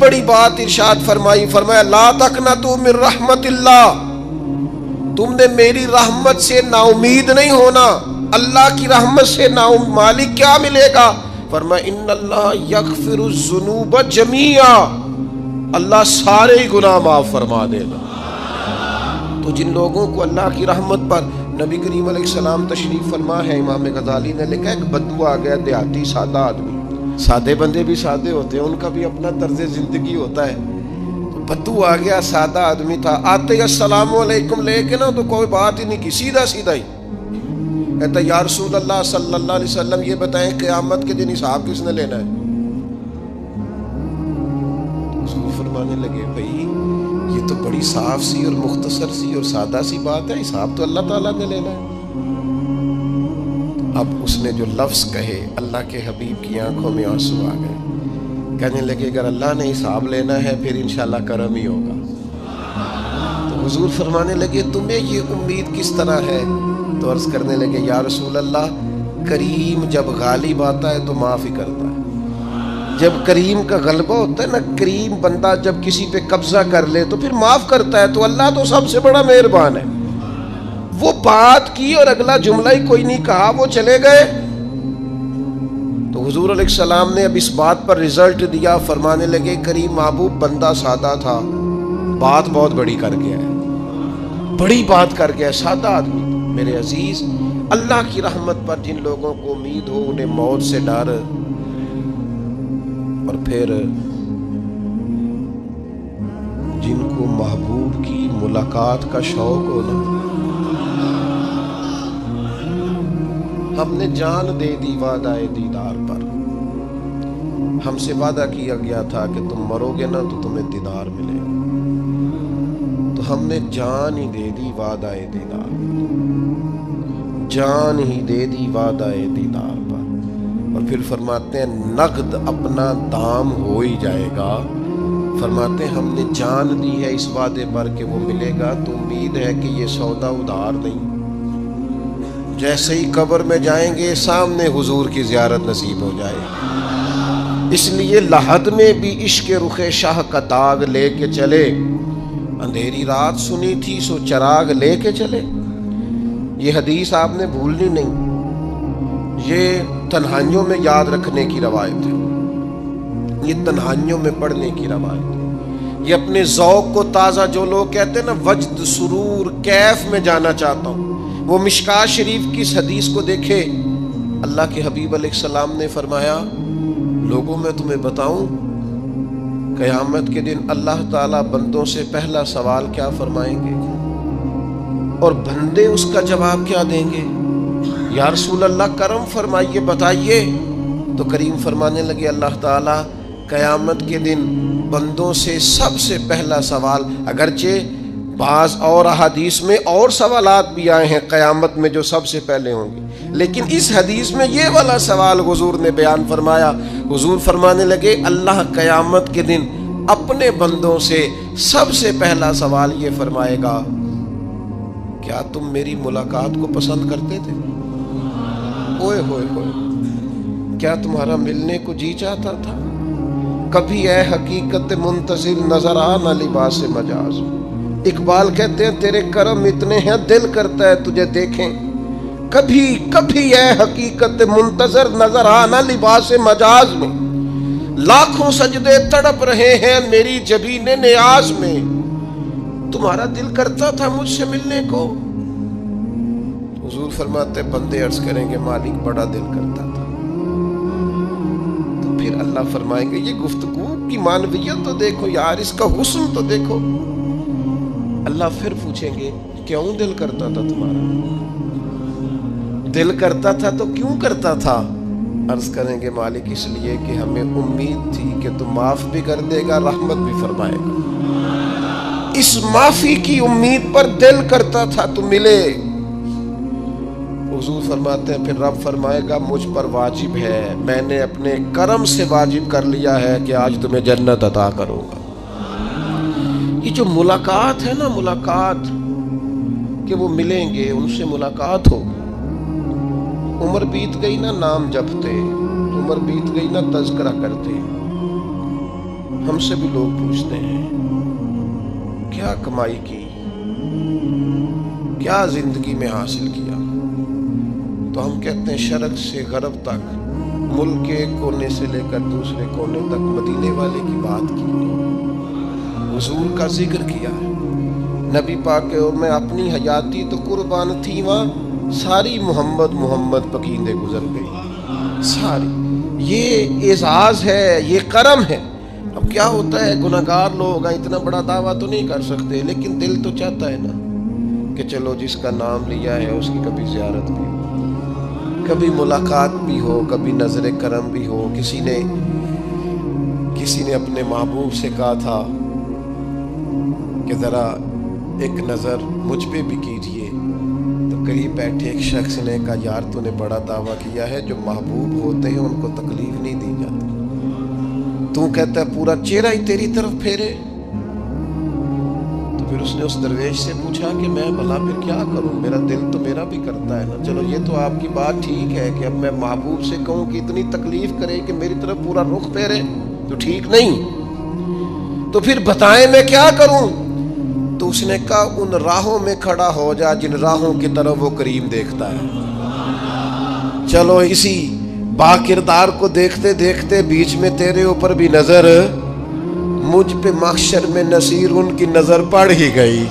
بڑی بات ارشاد فرمائی، فرمایا لا تقنطوا من رحمت اللہ، تم نے میری رحمت سے نا امید نہیں ہونا۔ اللہ کی رحمت سے نا مالک کیا ملے گا؟ فرمایا ان اللہ یغفر الذنوب جمیعا، اللہ سارے گناہ معاف فرما دے گا۔ تو جن لوگوں کو اللہ کی رحمت پر نبی کریم علیہ السلام تشریف فرما ہے، امام غزالی نے لکھا ایک بدو آ گیا، دیہاتی سادہ آدمی، سادے بندے بھی سادے ہوتے ہیں، ان کا بھی اپنا طرز زندگی ہوتا ہے۔ تو بدو آ گیا، سادہ آدمی تھا، آتے ہی السلام علیکم لے کے نا تو کوئی بات ہی نہیں کی، سیدھا سیدھا ہی کہتا یا رسول اللہ صلی اللہ علیہ وسلم یہ بتائیں قیامت کے دن حساب کس نے لینا ہے؟ حضور فرمانے لگے بھائی یہ تو بڑی صاف سی اور مختصر سی اور سادہ سی بات ہے، حساب تو اللہ تعالیٰ نے لینا ہے۔ اب اس نے جو لفظ کہے اللہ کے حبیب کی آنکھوں میں آنسو آ گئے، کہنے لگے اگر اللہ نے حساب لینا ہے پھر انشاءاللہ کرم ہی ہوگا۔ تو حضور فرمانے لگے تمہیں یہ امید کس طرح ہے؟ تو عرض کرنے لگے یا رسول اللہ کریم جب غالب آتا ہے تو معاف ہی کرتا ہے۔ جب کریم کا غلبہ ہوتا ہے نا، کریم بندہ جب کسی پہ قبضہ کر لے تو پھر معاف کرتا ہے، تو اللہ تو سب سے بڑا مہربان ہے۔ وہ بات کی اور اگلا جملہ ہی کوئی نہیں کہا، وہ چلے گئے۔ تو حضور علیہ السلام نے اب اس بات پر رزلٹ دیا، فرمانے لگے کریم محبوب بندہ سادہ تھا، بات بہت بڑی کر گیا ہے، بڑی بات کر گیا ہے، سادہ آدمی۔ میرے عزیز، اللہ کی رحمت پر جن لوگوں کو امید ہو انہیں موت سے ڈر، اور پھر جن کو محبوب کی ملاقات کا شوق ہونا۔ ہم نے جان دے دی وعدہ دیدار پر، ہم سے وعدہ کیا گیا تھا کہ تم مرو گے نا تو تمہیں دیدار ملے گا، تو ہم نے جان ہی دے دی وعدہ دیدار پر، جان ہی دے دی وعدہ دیدار پر۔ اور پھر فرماتے ہیں نقد اپنا دام ہو ہی جائے گا، فرماتے ہیں ہم نے جان دی ہے اس وعدے پر کہ وہ ملے گا، تو امید ہے کہ یہ سودا ادھار نہیں۔ جیسے ہی قبر میں جائیں گے سامنے حضور کی زیارت نصیب ہو جائے گی۔ اس لیے لحد میں بھی عشق رخ شاہ کا داغ لے کے چلے، اندھیری رات سنی تھی سو چراغ لے کے چلے۔ یہ حدیث آپ نے بھولنی نہیں، یہ تنہائیوں میں یاد رکھنے کی روایت ہے، یہ تنہائیوں میں پڑھنے کی روایت ہے۔ یہ اپنے ذوق کو تازہ، جو لوگ کہتے ہیں نا وجد سرور کیف میں جانا چاہتا ہوں، وہ مشکات شریف کی اس حدیث کو دیکھے۔ اللہ کے حبیب علیہ السلام نے فرمایا لوگوں میں تمہیں بتاؤں قیامت کے دن اللہ تعالیٰ بندوں سے پہلا سوال کیا فرمائیں گے اور بندے اس کا جواب کیا دیں گے؟ یا رسول اللہ کرم فرمائیے بتائیے۔ تو کریم فرمانے لگے اللہ تعالیٰ قیامت کے دن بندوں سے سب سے پہلا سوال، اگرچہ بعض اور احادیث میں اور سوالات بھی آئے ہیں قیامت میں جو سب سے پہلے ہوں گے، لیکن اس حدیث میں یہ والا سوال حضور نے بیان فرمایا۔ حضور فرمانے لگے اللہ قیامت کے دن اپنے بندوں سے سب سے پہلا سوال یہ فرمائے گا کیا تم میری ملاقات کو پسند کرتے تھے؟ اوئے ہوئے ہوئے، کیا تمہارا ملنے کو جی چاہتا تھا؟ کبھی اے حقیقت منتظر نظر آ نہ لباس مجاز۔ اقبال کہتے ہیں تیرے کرم اتنے ہیں دل کرتا ہے تجھے دیکھیں، کبھی کبھی اے حقیقت منتظر نظر آ نہ لباس مجاز میں، لاکھوں سجدے تڑپ رہے ہیں میری جبین نیاز میں، تمہارا دل کرتا تھا مجھ سے ملنے کو؟ حضور فرماتے بندے عرض کریں گے مالک بڑا دل کرتا تھا۔ تو پھر اللہ فرمائیں گے یہ گفتگو کی معنویت تو دیکھو یار، اس کا حسن تو دیکھو۔ اللہ پھر پوچھیں گے کیوں دل کرتا تھا تمہارا؟ دل کرتا تھا تو کیوں کرتا تھا؟ عرض کریں گے مالک اس لیے کہ ہمیں امید تھی کہ تم معاف بھی کر دے گا، رحمت بھی فرمائے گا، اس معافی کی امید پر دل کرتا تھا تو ملے۔ حضور فرماتے ہیں پھر رب فرمائے گا مجھ پر واجب ہے، میں نے اپنے کرم سے واجب کر لیا ہے کہ آج تمہیں جنت عطا کروں گا۔ یہ جو ملاقات ہے نا، ملاقات کہ وہ ملیں گے، ان سے ملاقات ہوگی۔ عمر بیت گئی نا نام جپتے، عمر بیت گئی نا تذکرہ کرتے، ہم سے بھی لوگ پوچھتے ہیں کیا کمائی کی، کیا زندگی میں حاصل کیا، تو ہم کہتے ہیں شرق سے غرب تک، ملک کے ایک کونے سے لے کر دوسرے کونے تک مدینے والے کی بات کی، حضور کا ذکر کیا ہے، نبی پاک میں اپنی حیاتی تو قربان تھی، وہاں ساری محمد محمد پکیندے گزر گئی ساری۔ یہ اعزاز ہے، یہ کرم ہے۔ اب کیا ہوتا ہے، گناہگار لوگ ہیں، اتنا بڑا دعویٰ تو نہیں کر سکتے، لیکن دل تو چاہتا ہے نا کہ چلو جس کا نام لیا ہے اس کی کبھی زیارت بھی ہو، کبھی ملاقات بھی ہو، کبھی نظر کرم بھی ہو۔ کسی نے اپنے محبوب سے کہا تھا کہ ذرا ایک نظر مجھ پہ بھی کیجئے، تو قریب بیٹھے ایک شخص نے کہا یار تو نے بڑا دعویٰ کیا ہے، جو محبوب ہوتے ہیں ان کو تکلیف نہیں دی جاتی، تو کہتا ہے پورا چہرہ ہی تیری طرف پھیرے۔ تو پھر اس نے اس درویش سے پوچھا کہ میں بھلا پھر کیا کروں، میرا دل تو میرا بھی کرتا ہے نا، چلو یہ تو آپ کی بات ٹھیک ہے کہ اب میں محبوب سے کہوں کہ اتنی تکلیف کرے کہ میری طرف پورا رخ پھیرے تو ٹھیک نہیں، تو پھر بتائیں میں کیا کروں؟ تو اس نے کہا ان راہوں میں کھڑا ہو جا جن راہوں کی طرف وہ کریم دیکھتا ہے۔ چلو اسی با کردار کو دیکھتے دیکھتے بیچ میں تیرے اوپر بھی نظر، مجھ پہ محشر میں نصیر ان کی نظر پڑ ہی گئی،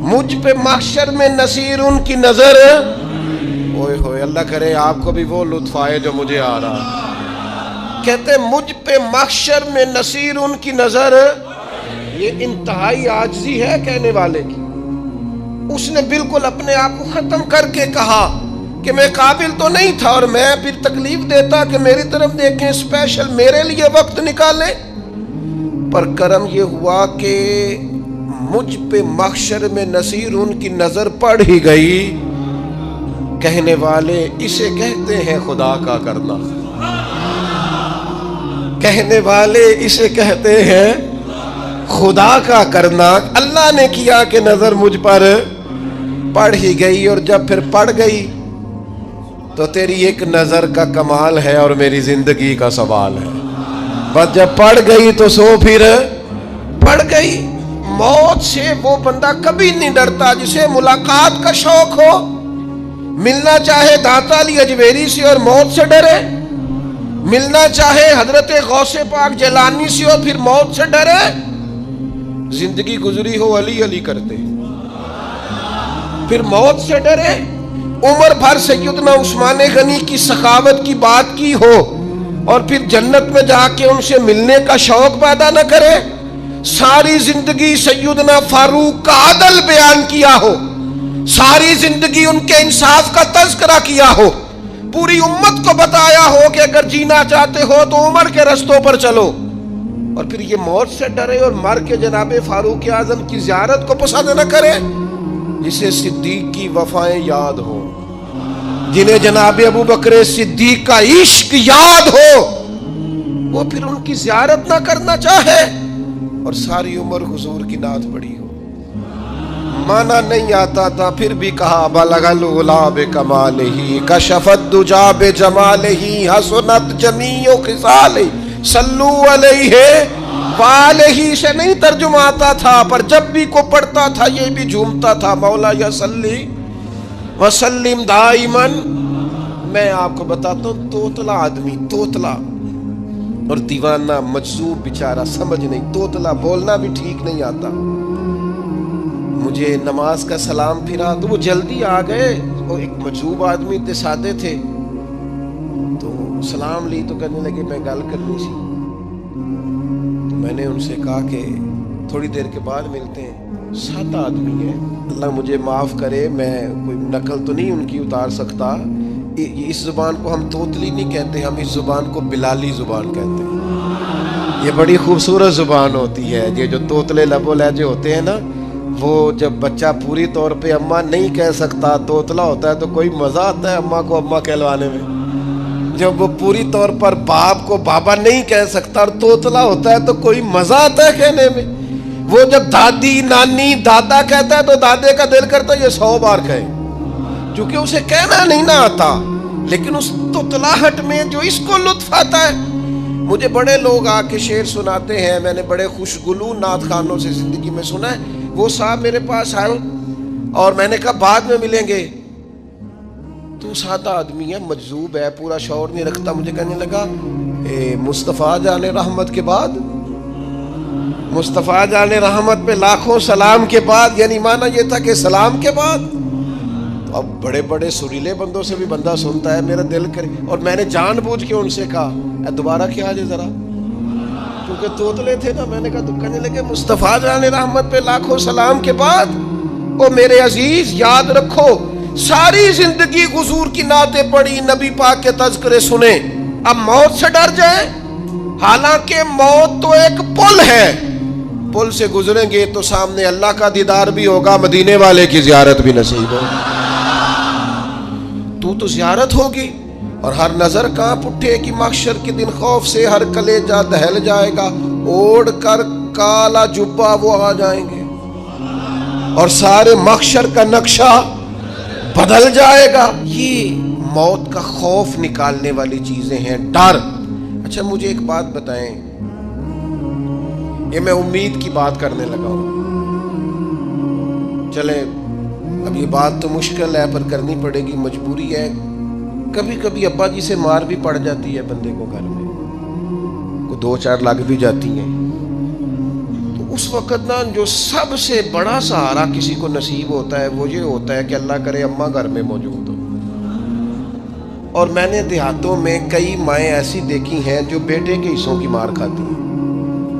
مجھ پہ محشر میں نصیر ان کی نظر، اوئے ہوئے اللہ کرے آپ کو بھی وہ لطف آئے جو مجھے آ رہا۔ کہتے مجھ پہ محشر میں نصیر ان کی نظر، یہ انتہائی عاجزی ہے کہنے والے کی۔ اس نے بالکل اپنے آپ کو ختم کر کے کہا کہ میں قابل تو نہیں تھا، اور میں پھر تکلیف دیتا کہ میری طرف دیکھیں، اسپیشل میرے لیے وقت نکالیں، پر کرم یہ ہوا کہ مجھ پہ محشر میں نصیر ان کی نظر پڑ ہی گئی۔ کہنے والے اسے کہتے ہیں خدا کا کرنا، کہنے والے اسے کہتے ہیں خدا کا کرنا۔ اللہ نے کیا کہ نظر مجھ پر پڑ ہی گئی، اور جب پھر پڑ گئی تو تیری ایک نظر کا کمال ہے اور میری زندگی کا سوال ہے، بس جب پڑ گئی تو سو پھر پڑ گئی۔ موت سے وہ بندہ کبھی نہیں ڈرتا جسے ملاقات کا شوق ہو، ملنا چاہے داتا علی اجویری سے اور موت سے ڈرے، ملنا چاہے حضرت غوث پاک جیلانی سے اور پھر موت سے ڈرے، زندگی گزری ہو علی علی کرتے پھر موت سے ڈرے، عمر بھر سیدنا عثمان غنی کی سخاوت کی بات کی ہو اور پھر جنت میں جا کے ان سے ملنے کا شوق پیدا نہ کرے، ساری زندگی سیدنا فاروق کا عدل بیان کیا ہو، ساری زندگی ان کے انصاف کا تذکرہ کیا ہو، پوری امت کو بتایا ہو کہ اگر جینا چاہتے ہو تو عمر کے رستوں پر چلو، اور پھر یہ موت سے ڈرے اور مر کے جناب فاروق اعظم کی زیارت کو پسند نہ کرے۔ جسے صدیق کی وفائیں یاد ہو، جنہیں جناب ابو بکر صدیق کا عشق یاد ہو، وہ پھر ان کی زیارت نہ کرنا چاہے اور ساری عمر حضور کی نعت پڑھی ہو۔ مانا نہیں آتا تھا پھر بھی کہا بلغ العلا بکمالہ کشف الدجا بجمالہ حسنت جمیع خصالہ صلو علیہ والہ سے نہیں ترجمہ آتا تھا، پر جب بھی کو پڑھتا تھا یہ بھی جھومتا تھا، مولا یا صلی وسلم دائما۔ میں آپ کو بتاتا ہوں توتلا آدمی، توتلا اور دیوانہ مجذوب بیچارہ، سمجھ نہیں، توتلا بولنا بھی ٹھیک نہیں آتا۔ مجھے نماز کا سلام پھرا تو وہ جلدی آ گئے، وہ ایک مجذوب آدمی تھے، سادے تھے، تو سلام لی تو کہنے لگے میں گل کرنی سی، تو میں نے ان سے کہا کہ تھوڑی دیر کے بعد ملتے ہیں۔ 7 آدمی ہیں، اللہ مجھے معاف کرے، میں کوئی نقل تو نہیں ان کی اتار سکتا، اس زبان کو ہم توتلی نہیں کہتے، ہم اس زبان کو بلالی زبان کہتے ہیں۔ یہ بڑی خوبصورت زبان ہوتی ہے، یہ جو توتلے لب و لہجے ہوتے ہیں نا، وہ جب بچہ پوری طور پہ اماں نہیں کہہ سکتا، توتلا ہوتا ہے، تو کوئی مزہ آتا ہے اماں کو اماں کہلوانے میں۔ جب وہ پوری طور پر باپ کو بابا نہیں کہہ سکتا اور توتلا ہوتا ہے تو کوئی مزہ آتا ہے کہنے میں۔ وہ جب دادی نانی دادا کہتا ہے تو دادے کا دل کرتا ہے یہ 100 بار کہے، چونکہ اسے کہنا نہیں نہ آتا، لیکن اس توتلاہٹ میں جو اس کو لطف آتا ہے، مجھے بڑے لوگ آ کے شعر سناتے ہیں، میں نے بڑے خوشگلو نعت خانوں سے زندگی میں سنا ہے، وہ صاحب میرے پاس آئے اور میں نے کہا بعد میں ملیں گے، تو سادہ آدمی ہے، مجذوب ہے، پورا شعور نہیں رکھتا، مجھے کہنے لگا مصطفیٰ جان رحمت کے بعد، مصطفیٰ جان رحمت پہ لاکھوں سلام کے بعد، یعنی معنی یہ تھا کہ سلام کے بعد۔ تو اب بڑے بڑے سریلے بندوں سے بھی بندہ سنتا ہے، میرا دل کرے، اور میں نے جان بوجھ کے ان سے کہا دوبارہ کیا جائے ذرا، کیونکہ توتلے تھے نا، میں نے کہا تو کہنے لگے مصطفیٰ جان رحمت پہ لاکھوں سلام کے بعد، او میرے عزیز یاد رکھو ساری زندگی حضور کی نعتیں پڑھی، نبی پاک کے تذکرے سنے، اب موت سے ڈر جائیں؟ حالانکہ موت تو ایک پل ہے، پل سے گزریں گے تو سامنے اللہ کا دیدار بھی ہوگا، مدینے والے کی زیارت بھی نصیب ہوگی، تو زیارت ہوگی، اور ہر نظر کانپ اٹھے کہ محشر کے دن خوف سے ہر کلیجہ دہل جائے گا، اوڑھ کر کالا جبہ وہ آ جائیں گے اور سارے محشر کا نقشہ بدل جائے گا۔ یہ موت کا خوف نکالنے والی چیزیں ہیں، ڈر۔ اچھا مجھے ایک بات بتائیں، یہ میں امید کی بات کرنے لگا ہوں، چلیں اب یہ بات تو مشکل ہے پر کرنی پڑے گی، مجبوری ہے، کبھی کبھی ابا جی سے مار بھی پڑ جاتی ہے بندے کو، گھر میں کو 2-4 لگ بھی جاتی ہیں، تو اس وقت نا جو سب سے بڑا سہارا کسی کو نصیب ہوتا ہے وہ یہ ہوتا ہے کہ اللہ کرے اماں گھر میں موجود ہو۔ اور میں نے دیہاتوں میں کئی مائیں ایسی دیکھی ہیں جو بیٹے کے حصوں کی مار کھاتی ہیں،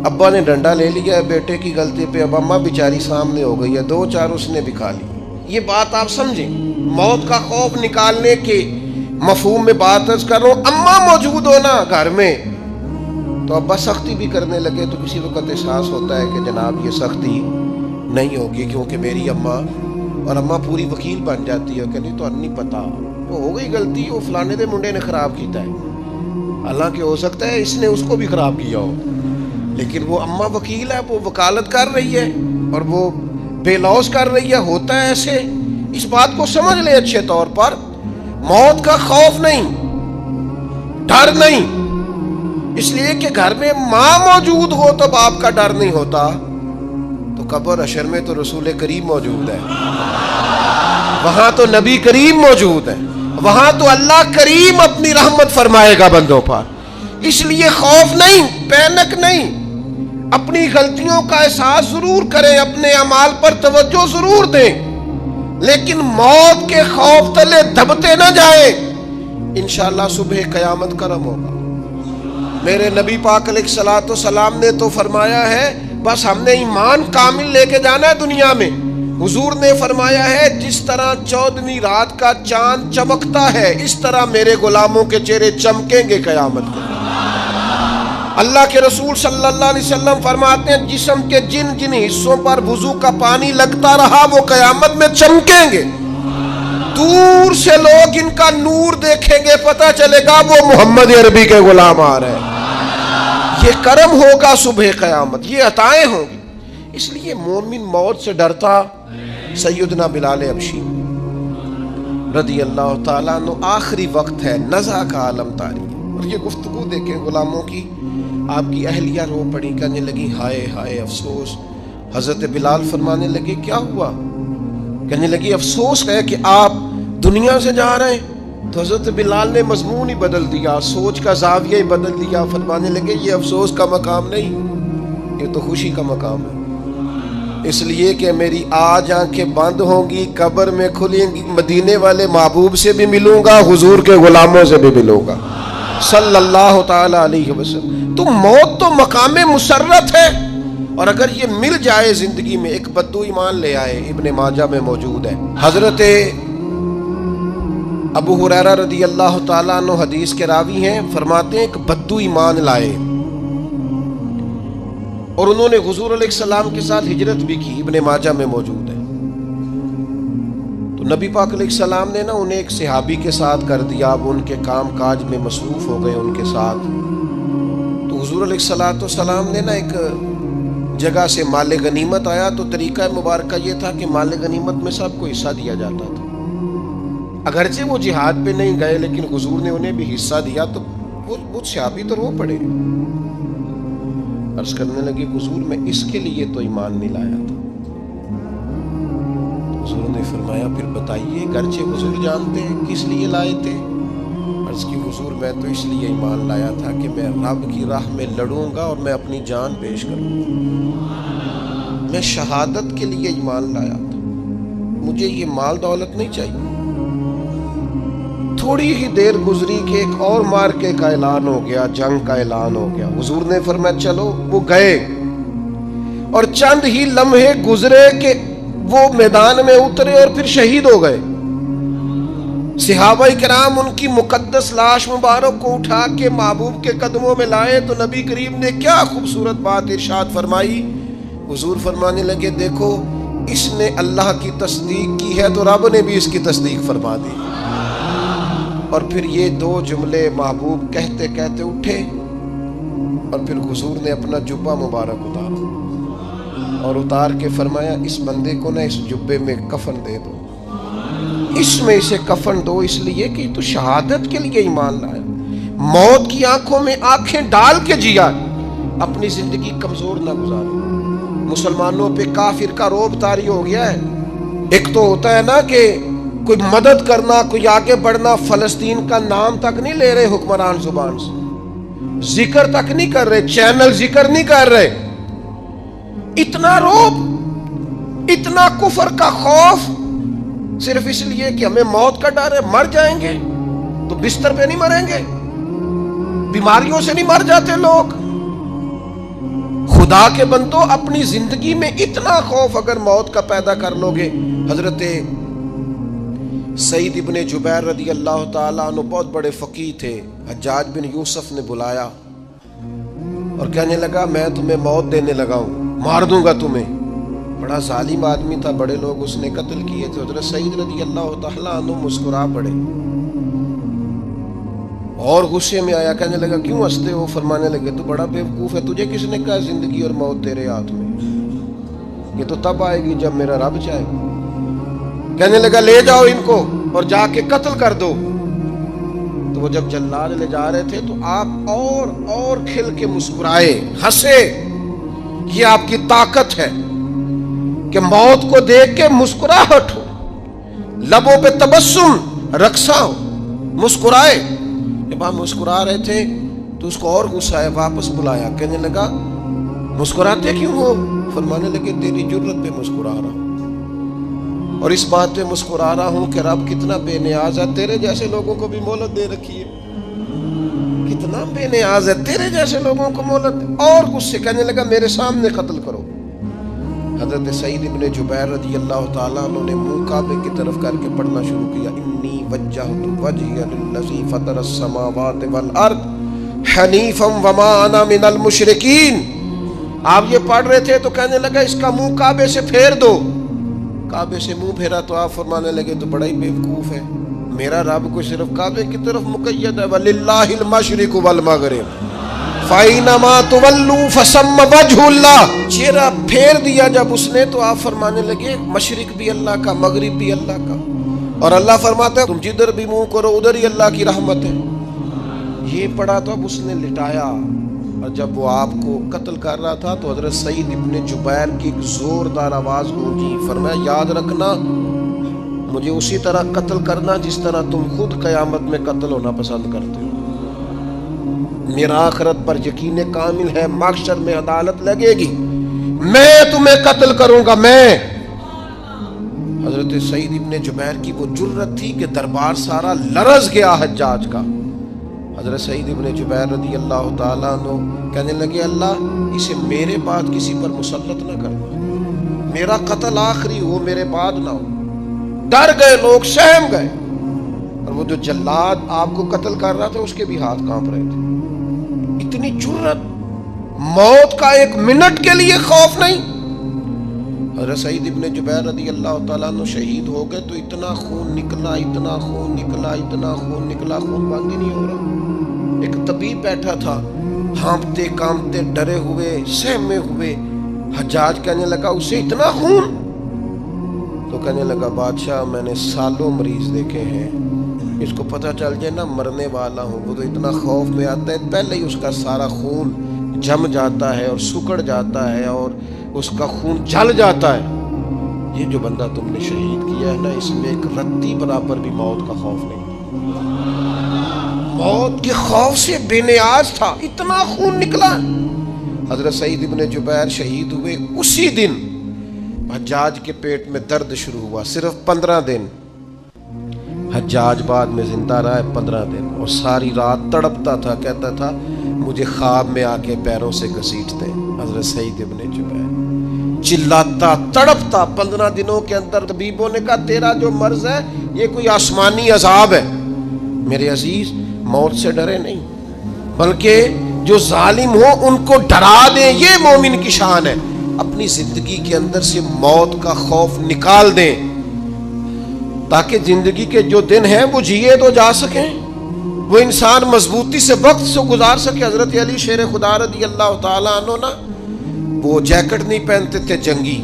ابا نے ڈنڈا لے لیا ہے بیٹے کی غلطی پہ، اب اماں بیچاری سامنے ہو گئی ہے، 2-4 اس نے بھی کھا لی۔ یہ بات آپ سمجھیں، موت کا خوف نکالنے کے مفہوم میں بات عرض کر رہا ہوں، اماں موجود ہونا گھر میں تو ابا سختی بھی کرنے لگے تو کسی وقت احساس ہوتا ہے کہ جناب یہ سختی نہیں ہوگی کیونکہ میری اماں، اور اماں پوری وکیل بن جاتی ہے کہ نہیں تو نہیں پتا، وہ ہو گئی غلطی، وہ فلانے دے منڈے نے خراب کیتا ہے، حالانکہ ہو سکتا ہے اس نے اس کو بھی خراب کیا ہو، لیکن وہ اماں وکیل ہے، وہ وکالت کر رہی ہے اور وہ بے لوث کر رہی ہے، ہوتا ہے ایسے۔ اس بات کو سمجھ لے اچھے طور پر، موت کا خوف نہیں، ڈر نہیں، اس لیے کہ گھر میں ماں موجود ہو تو باپ کا ڈر نہیں ہوتا، تو قبر حشر میں تو رسول کریم موجود ہے، وہاں تو نبی کریم موجود ہے، وہاں تو اللہ کریم اپنی رحمت فرمائے گا بندوں پر، اس لیے خوف نہیں، پینک نہیں، اپنی غلطیوں کا احساس ضرور کریں، اپنے اعمال پر توجہ ضرور دیں، لیکن موت کے خوف تلے دبتے نہ جائیں، انشاءاللہ صبح قیامت کرم ہوگا۔ میرے نبی پاک علیہ الصلوۃ والسلام نے تو فرمایا ہے بس ہم نے ایمان کامل لے کے جانا ہے دنیا میں، حضور نے فرمایا ہے جس طرح 14ویں رات کا چاند چمکتا ہے اس طرح میرے غلاموں کے چہرے چمکیں گے قیامت کے۔ اللہ کے رسول صلی اللہ علیہ وسلم فرماتے ہیں جسم کے جن جن حصوں پر وضو کا پانی لگتا رہا وہ قیامت میں چمکیں گے، دور سے لوگ ان کا نور دیکھیں گے، پتہ چلے گا وہ محمد عربی کے غلام آ رہے ہیں، یہ کرم ہوگا صبح قیامت، یہ عطائیں ہوں گی۔ اس لیے مومن موت سے ڈرتا۔ سیدنا بلال حبشی رضی اللہ تعالیٰ عنہ، آخری وقت ہے، نزع کا عالم طاری، اور یہ گفتگو دیکھیں غلاموں کی، آپ کی اہلیہ رو پڑی، کہنے لگی ہائے ہائے افسوس۔ حضرت بلال فرمانے لگے کیا ہوا؟ کہنے لگی افسوس ہے کہ آپ دنیا سے جا رہے ہیں۔ تو حضرت بلال نے مضمون ہی بدل دیا، سوچ کا زاویہ ہی بدل دیا، فرمانے لگے یہ افسوس کا مقام نہیں، یہ تو خوشی کا مقام ہے، اس لیے کہ میری آج آنکھیں بند ہوں گی، قبر میں کھلیں گی، مدینے والے محبوب سے بھی ملوں گا، حضور کے غلاموں سے بھی ملوں گا صلی اللہ تعالی علیہ وسلم۔ تو موت تو مقام مسرت ہے، اور اگر یہ مل جائے زندگی میں، ایک بدو ایمان لے آئے، ابن ماجہ میں موجود ہے، حضرت ابو ہریرہ رضی اللہ تعالیٰ عنہ حدیث کے راوی ہیں، فرماتے ہیں ایک بدو ایمان لائے اور انہوں نے حضور علیہ السلام کے ساتھ ہجرت بھی کی، ابن ماجہ میں موجود ہے۔ تو نبی پاک علیہ السلام نے نا انہیں ایک صحابی کے ساتھ کر دیا، اب ان کے کام کاج میں مصروف ہو گئے ان کے ساتھ۔ تو حضور علیہ السلام نے نا ایک جگہ سے مال غنیمت آیا، تو طریقہ مبارکہ یہ تھا کہ مال غنیمت میں سب کو حصہ دیا جاتا تھا، اگرچہ وہ جہاد پہ نہیں گئے لیکن حضور نے انہیں بھی حصہ دیا، تو وہ صحابی تو رو پڑے. عرض کرنے لگے حضور میں اس کے لیے تو ایمان نہیں لایا تھا. حضور نے فرمایا پھر بتائیے، گرچہ حضور جانتے ہیں کس لیے لائے تھے. عرض کی حضور میں تو اس لیے ایمان لایا تھا کہ میں رب کی راہ میں لڑوں گا اور میں اپنی جان پیش کروں گا. میں شہادت کے لیے ایمان لایا تھا، مجھے یہ مال دولت نہیں چاہیے. تھوڑی ہی دیر گزری کہ ایک اور مارکے کا اعلان ہو گیا، جنگ کا اعلان ہو گیا. حضور نے فرمایا چلو. وہ گئے اور چند ہی لمحے گزرے کہ وہ میدان میں اترے اور پھر شہید ہو گئے. صحابہ کرام ان کی مقدس لاش مبارک کو اٹھا کے محبوب کے قدموں میں لائے تو نبی کریم نے کیا خوبصورت بات ارشاد فرمائی. حضور فرمانے لگے دیکھو اس نے اللہ کی تصدیق کی ہے تو رب نے بھی اس کی تصدیق فرما دی. اور پھر یہ دو جملے محبوب کہتے کہتے اٹھے اور پھر حضور نے اپنا جبہ مبارک اتارا اور اتار کے فرمایا اس بندے کو نہ اس جبے میں کفن دے دو، اس میں اسے کفن دو، اس لیے کہ تو شہادت کے لیے ایمان لایا، موت کی آنکھوں میں آنکھیں ڈال کے جیا، اپنی زندگی کمزور نہ گزارے. مسلمانوں پہ کافر کا رعب طاری ہو گیا ہے. ایک تو ہوتا ہے نا کہ کوئی مدد کرنا، کوئی آگے بڑھنا، فلسطین کا نام تک نہیں لے رہے حکمران زبان سے، ذکر تک نہیں کر رہے، چینل ذکر نہیں کر رہے. اتنا رعب، اتنا کفر کا خوف، صرف اس لیے کہ ہمیں موت کا ڈر ہے. مر جائیں گے تو بستر پہ نہیں مریں گے، بیماریوں سے نہیں مر جاتے لوگ. خدا کے بندو اپنی زندگی میں اتنا خوف اگر موت کا پیدا کر لو گے. حضرت سعید ابن جبیر رضی اللہ تعالیٰ عنہ بہت بڑے فقیہ تھے. حجاج بن یوسف نے بلایا اور کہنے لگا میں تمہیں موت دینے لگا ہوں، مار دوں گا تمہیں. بڑا ظالم آدمی تھا، بڑے لوگ اس نے قتل کیے تھے. حضرت سعید رضی اللہ تعالیٰ عنہ مسکرا پڑے اور غصے میں آیا، کہنے لگا کیوں ہنستے ہو؟ فرمانے لگے تو بڑا بیوقوف ہے، تجھے کس نے کہا زندگی اور موت تیرے ہاتھ میں؟ یہ تو تب آئے گی جب میرا رب چاہے گا. کہنے لگا لے جاؤ ان کو اور جا کے قتل کر دو. تو وہ جب جلاد لے جا رہے تھے تو آپ اور کھل کے مسکرائے، ہنسے. یہ آپ کی طاقت ہے کہ موت کو دیکھ کے مسکراہٹ ہو، لبوں پہ تبسم رقصہ ہو، مسکرائے. جب آپ مسکرا رہے تھے تو اس کو اور غصہ آیا، واپس بلایا. کہنے لگا مسکراتے کیوں ہو؟ فرمانے لگے تیری جرت پہ مسکرا رہا ہوں اور اس بات پہ مسکرا رہا ہوں کہ رب کتنا بے نیاز ہے، تیرے جیسے لوگوں کو بھی مہلت دے رکھی ہے. کتنا بے نیاز ہے، تیرے جیسے لوگوں کو مہلت دے. اور غصے کہنے لگا میرے سامنے قتل کرو. حضرت سعید ابن جبیر رضی اللہ تعالیٰ عنہ نے منہ کعبے کی طرف کر کے پڑھنا شروع کیا، انی وجہت وجہی للذی فطر السماوات والارض حنیفا وما انا من المشرکین. آپ یہ پڑھ رہے تھے تو کہنے لگا اس کا منہ کعبے سے پھیر دو. کعبے سے منہ پھیرا تو آپ فرمانے لگے تو بڑا ہی بیوقوف ہے، میرا رب کو صرف کعبے کی طرف مقید ہے، وَلِلَّهِ الْمَشْرِقُ وَالْمَغْرِبُ فَأَيْنَمَا تُوَلُّوا فَثَمَّ وَجْهُ اللَّهِ. چہرہ پھیر دیا جب اس نے تو آپ فرمانے لگے مشرق بھی اللہ کا، مغرب بھی اللہ کا. اور اللہ فرماتا ہے تم جدھر بھی منہ کرو ادھر ہی اللہ کی رحمت ہے. یہ پڑھا تو اب اس نے لٹایا اور جب وہ آپ کو قتل کر رہا تھا تو حضرت سعید ابن جبیر کی ایک زوردار آواز گونجی. فرمایا یاد رکھنا مجھے اسی طرح قتل کرنا جس طرح تم خود قیامت میں قتل ہونا پسند کرتے ہو. میرا آخرت پر یقین کامل ہے، محشر میں عدالت لگے گی، میں تمہیں قتل کروں گا. میں حضرت سعید ابن جبیر کی وہ جرت تھی کہ دربار سارا لرز گیا حجاج کا. حضرت سعید ابن جبیر رضی اللہ تعالیٰ عنہ کہنے لگے اللہ اسے میرے بعد کسی پر مسلط نہ کرنا، میرا قتل آخری ہو، میرے بعد نہ ہو. ڈر گئے لوگ، سہم گئے. اور وہ جو جلاد آپ کو قتل کر رہا تھا اس کے بھی ہاتھ کانپ رہے تھے. اتنی جرت، موت کا ایک منٹ کے لیے خوف نہیں. حضرت سعید ابن جبیر رضی اللہ تعالیٰ عنہ شہید ہو گئے تو اتنا خون نکلا، اتنا خون نکلا، اتنا خون نکلا، خون بند ہی نہیں ہو رہا. ایک طبیب بیٹھا تھا، ہانپتے کانپتے ڈرے ہوئے سہمے ہوئے. حجاج کہنے لگا اسے اتنا خون؟ تو کہنے لگا بادشاہ میں نے سالوں مریض دیکھے ہیں، اس کو پتہ چل جائے نا مرنے والا ہوں، وہ تو اتنا خوف میں آتا ہے، پہلے ہی اس کا سارا خون جم جاتا ہے اور سکڑ جاتا ہے اور اس کا خون جل جاتا ہے۔ یہ جو بندہ تم نے شہید کیا ہے نا، اس میں ایک رتی برابر بھی موت کا خوف نہیں، موت کے خوف سے بے نیاز تھا، اتنا خون نکلا۔ حضرت سعید ابن جبیر شہید ہوئے اسی دن حجاج کے پیٹ میں درد شروع ہوا، صرف 15 دن حجاج بعد میں زندہ رہا ہے، 15 دن، اور ساری رات تڑپتا تھا، کہتا تھا مجھے خواب میں آ کے پیروں سے گھسیٹتے۔ حضرت سعید ابن جبیر چلاتا تڑپتا 15 دنوں کے اندر۔ طبیبوں نے کہا تیرا جو مرض ہے یہ کوئی آسمانی عذاب ہے۔ میرے عزیز، موت سے ڈرے نہیں، بلکہ جو ظالم ہو ان کو ڈرا دیں، یہ مومن کی شان ہے۔ اپنی زندگی کے اندر سے موت کا خوف نکال دیں تاکہ زندگی کے جو دن ہیں وہ جیے تو جا سکیں، وہ انسان مضبوطی سے وقت سے گزار سکے۔ حضرت علی شیر خدا رضی اللہ تعالیٰ عنہ نا، وہ جیکٹ نہیں پہنتے تھے جنگی،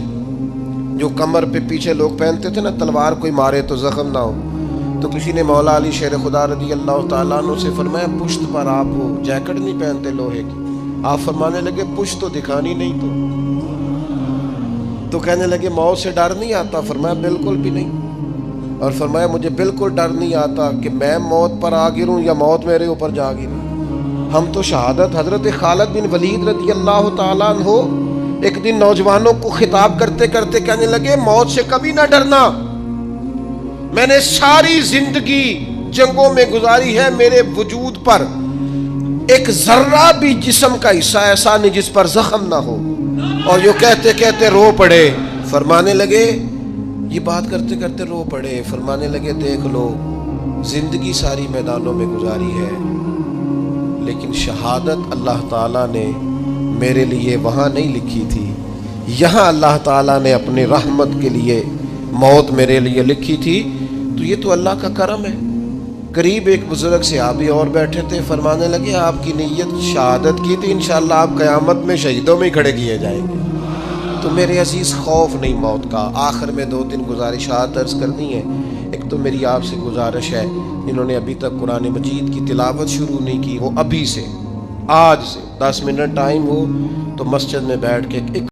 جو کمر پہ پیچھے لوگ پہنتے تھے نا، تلوار کوئی مارے تو زخم نہ ہو۔ تو کسی نے مولا علی شیر خدا رضی اللہ تعالیٰ عنہ سے فرمایا پشت پر آپ وہ جیکٹ نہیں پہنتے لوہے کی؟ آپ فرمانے لگے پشت تو دکھانی نہیں تو کہنے لگے موت سے ڈر نہیں آتا؟ فرمایا بالکل بھی نہیں، اور فرمایا مجھے بالکل ڈر نہیں آتا کہ میں موت پر آ گروں یا موت میرے اوپر جا گری۔ ہم تو شہادت، حضرت خالد بن ولید رضی اللہ تعالیٰ عنہ ایک دن نوجوانوں کو خطاب کرتے کرتے کہنے لگے موت سے کبھی نہ ڈرنا، میں نے ساری زندگی جنگوں میں گزاری ہے، میرے وجود پر ایک ذرہ بھی جسم کا حصہ ایسا نہیں جس پر زخم نہ ہو۔ اور جو کہتے کہتے رو پڑے، فرمانے لگے، یہ بات کرتے کرتے رو پڑے، فرمانے لگے دیکھ لو زندگی ساری میدانوں میں گزاری ہے، لیکن شہادت اللہ تعالیٰ نے میرے لیے وہاں نہیں لکھی تھی، یہاں اللہ تعالیٰ نے اپنی رحمت کے لیے موت میرے لیے لکھی تھی۔ تو یہ تو اللہ کا کرم ہے۔ قریب ایک بزرگ صحابی اور بیٹھے تھے، فرمانے لگے آپ کی نیت شہادت کی تھی، انشاءاللہ آپ قیامت میں شہیدوں میں ہی کھڑے کیے جائیں گے۔ تو میرے عزیز خوف نہیں موت کا۔ آخر میں 2-3 گزارشات عرض کرنی ہے۔ ایک تو میری آپ سے گزارش ہے، جنہوں نے ابھی تک قرآن مجید کی تلاوت شروع نہیں کی، وہ ابھی سے، آج سے 10 منٹ ٹائم ہو تو مسجد میں بیٹھ کے ایک